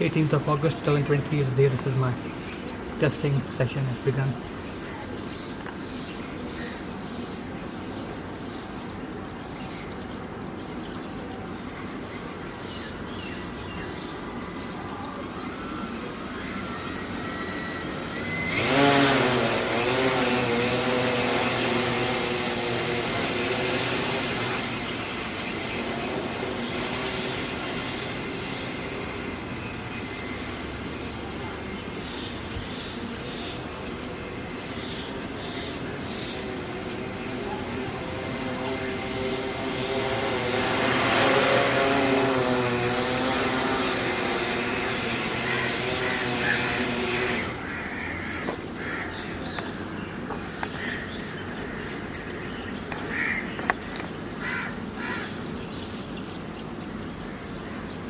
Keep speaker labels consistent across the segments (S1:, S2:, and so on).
S1: 18th of August 2020 is the day this is my testing session has begun.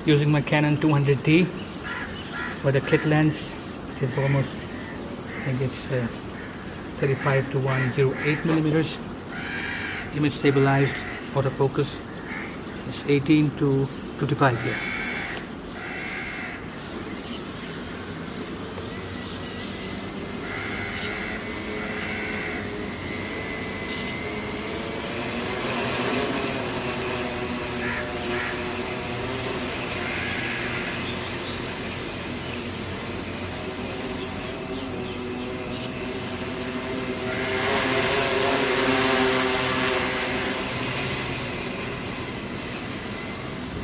S1: Using my Canon 200D with a kit lens, which is almost, I think it's 35 to 108 millimeters. Image stabilized, autofocus is 18 to 55 here.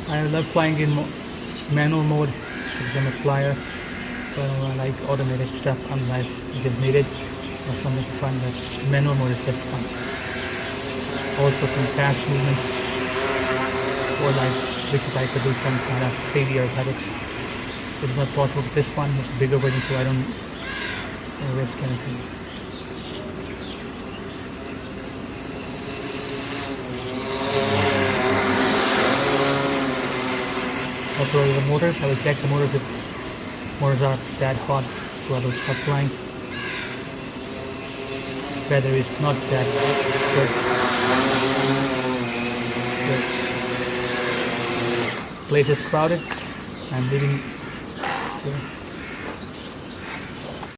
S1: I love flying in manual mode because I'm a flyer, so I like automated stuff unless it is needed or something fun. But manual mode is just fun. Also some fast movements, or like because I could do some kind of 3D aesthetics. It's not possible with this one. It's a bigger version, so I don't risk anything. Also the motors, I will check the motors if motors are that hot, so I will stop flying. Weather is not that good. Place is crowded. I'm leaving.